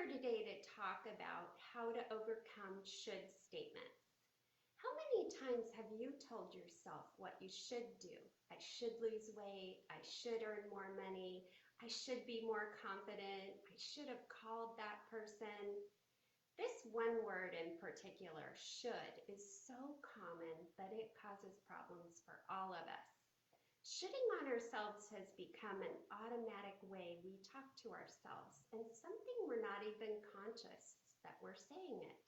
today to talk about how to overcome should statements. How many times have you told yourself what you should do? I should lose weight. I should earn more money. I should be more confident. I should have called that person. This one word in particular, should, is so common that it causes problems for all of us. Shitting on ourselves has become an automatic way we talk to ourselves, and something we're not even conscious that we're saying it.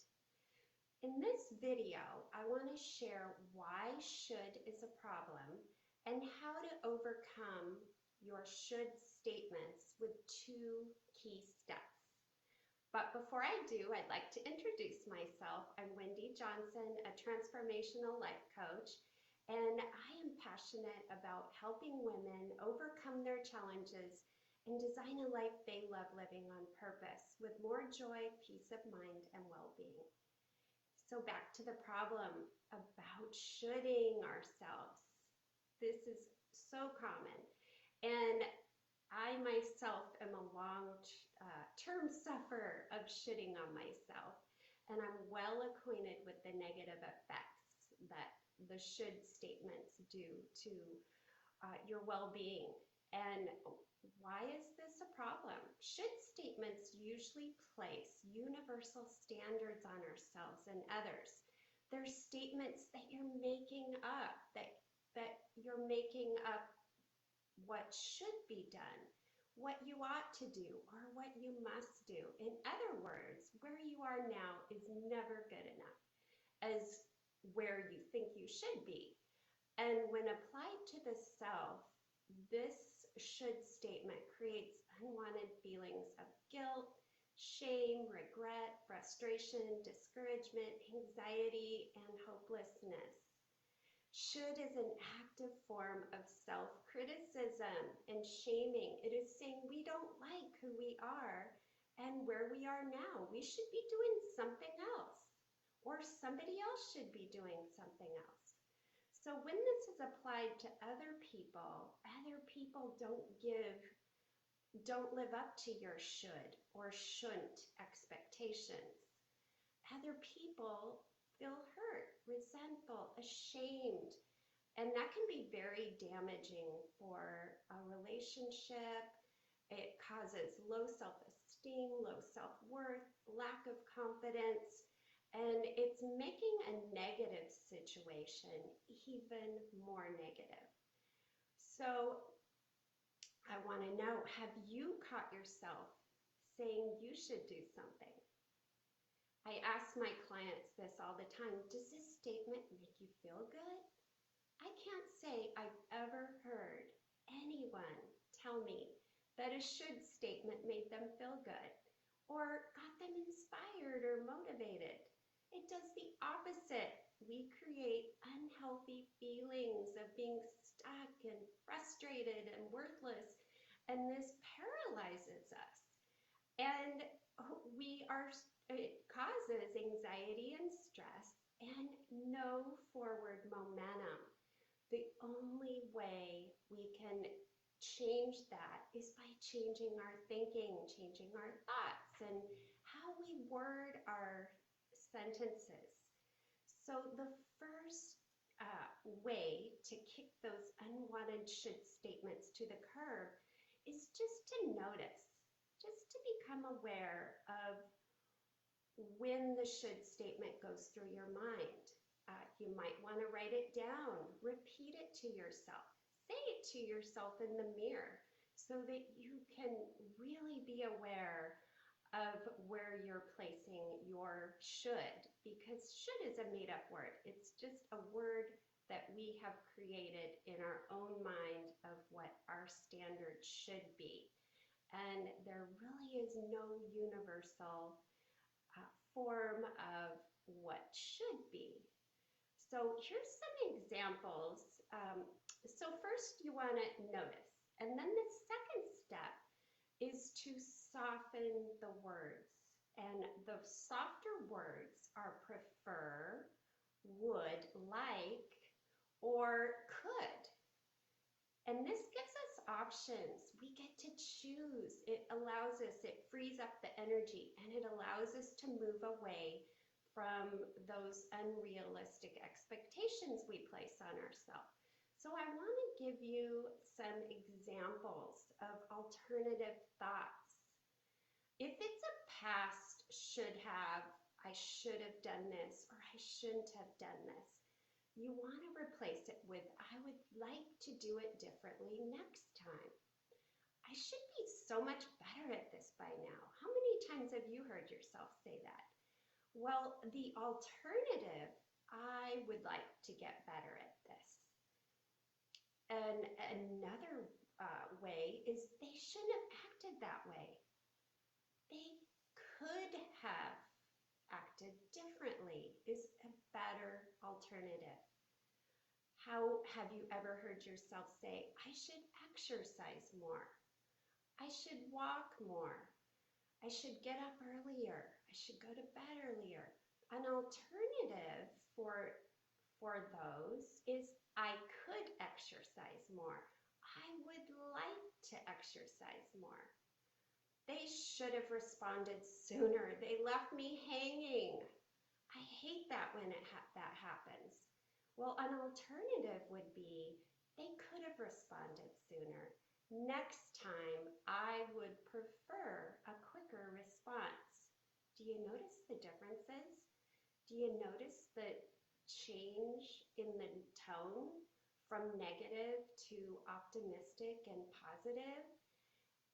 In this video, I want to share why should is a problem and how to overcome your should statements with 2 key steps. But before I do, I'd like to introduce myself. I'm Wendy Johnson, a transformational life coach, and I am passionate about helping women overcome their challenges and design a life they love living on purpose with more joy, peace of mind, and well-being. So back to the problem about shoulding ourselves. This is so common. And I myself am a long-term sufferer of shitting on myself. And I'm well acquainted with the negative effects that the should statements do to your well-being. And why is this a problem? Should statements usually place universal standards on ourselves and others. They're statements that you're making up, that you're making up what should be done, what you ought to do, or what you must do. In other words, where you are now is never good enough as where you think you should be. And when applied to the self, this should statement creates unwanted feelings of guilt, shame, regret, frustration, discouragement, anxiety, and hopelessness. Should is an active form of self-criticism and shaming. It is saying we don't like who we are and where we are now. We should be doing something else, or somebody else should be doing something else. So when this is applied to other people don't live up to your should or shouldn't expectations. Other people feel hurt, resentful, ashamed, and that can be very damaging for a relationship. It causes low self-esteem, low self-worth, lack of confidence, and it's making a negative situation even more negative. So I want to know, have you caught yourself saying you should do something? I ask my clients this all the time. Does this statement make you feel good? I can't say I've ever heard anyone tell me that a should statement made them feel good or got them inspired or motivated. It does the opposite. We create unhealthy feelings of being stuck and frustrated and worthless, and this paralyzes us. And it causes anxiety and stress and no forward momentum. The only way we can change that is by changing our thinking, changing our thoughts, and how we word our sentences. So the first way to kick those unwanted should statements to the curb is just to notice, just to become aware of when the should statement goes through your mind. You might want to write it down, repeat it to yourself, say it to yourself in the mirror so that you can really be aware of where you're placing your should, because should is a made-up word. It's just a word that we have created in our own mind of what our standard should be. And there really is no universal form of what should be. So here's some examples. So first you want to notice, and then the second step is to soften the words. And the softer words are prefer, would, like, or could. And this gives us options. We get to choose. It allows us, it frees up the energy, and and it allows us to move away from those unrealistic expectations we place on ourselves. So I want to give you some examples of alternative thoughts. If it's a past should have, I should have done this, or I shouldn't have done this, you want to replace it with, I would like to do it differently next time. I should be so much better at this by now. How many times have you heard yourself say that? Well, the alternative, I would like to get better at this. And another way is they shouldn't have acted that way. They could have acted differently is a better alternative. How have you ever heard yourself say, I should exercise more? I should walk more. I should get up earlier. I should go to bed earlier. An alternative for those is I could exercise more. I would like to exercise more. They should have responded sooner. They left me hanging. I hate that when that happens. Well, an alternative would be they could have responded sooner. Next time, I would prefer a quicker response. Do you notice the differences? Do you notice the change in the tone from negative to optimistic and positive?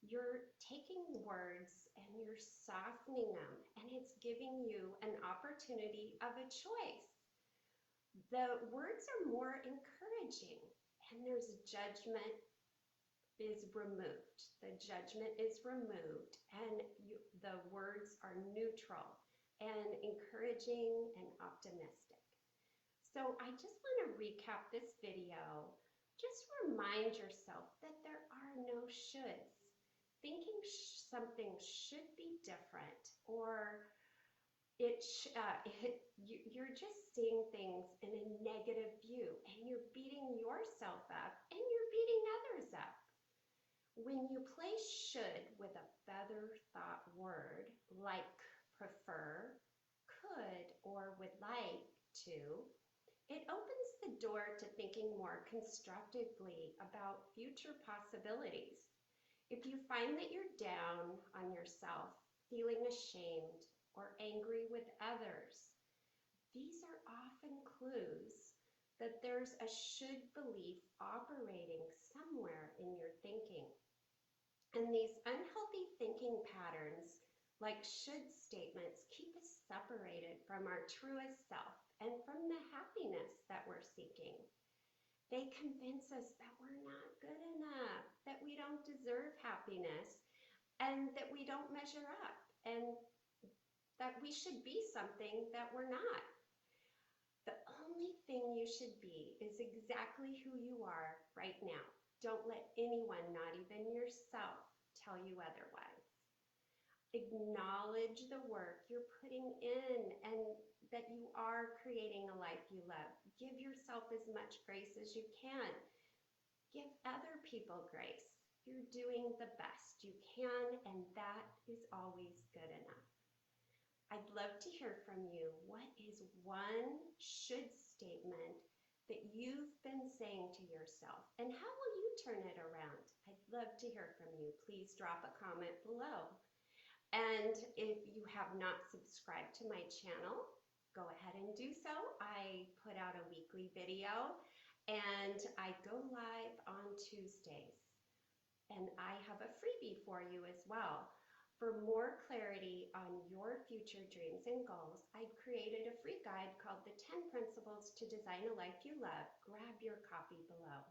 You're taking words and you're softening them, and it's giving you an opportunity of a choice. The words are more encouraging, and there's judgment is removed. The judgment is removed, and the words are neutral and encouraging and optimistic. So I just want to recap this video. Just remind yourself that there are no shoulds. Thinking something should be different, or you're just seeing things in a negative view, and you're beating yourself up and you're beating others up. When you place should with a better thought word like prefer, could, or would like to, it opens the door to thinking more constructively about future possibilities. If you find that you're down on yourself, feeling ashamed, or angry with others, these are often clues that there's a should belief operating somewhere in your thinking. And these unhealthy thinking patterns, like should statements, keep us separated from our truest self and from the happiness that we're seeking. They convince us that we're not good enough, that we don't deserve happiness, and that we don't measure up, and that we should be something that we're not. The only thing you should be is exactly who you are right now. Don't let anyone, not even yourself, tell you otherwise. Acknowledge the work you're putting in and that you are creating a life you love. Give yourself as much grace as you can. Give other people grace. You're doing the best you can, and that is always good enough. I'd love to hear from you. What is one should statement that you've been saying to yourself, and how will you turn it around? I'd love to hear from you. Please drop a comment below. And if you have not subscribed to my channel, go ahead and do so. I put out a weekly video, and I go live on Tuesdays. And I have a freebie for you as well. For more clarity on your future dreams and goals, I've created a free guide called The 10 Principles to Design a Life You Love. Grab your copy below.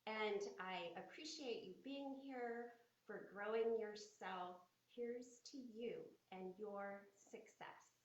And I appreciate you being here, for growing yourself. Here's to you and your success.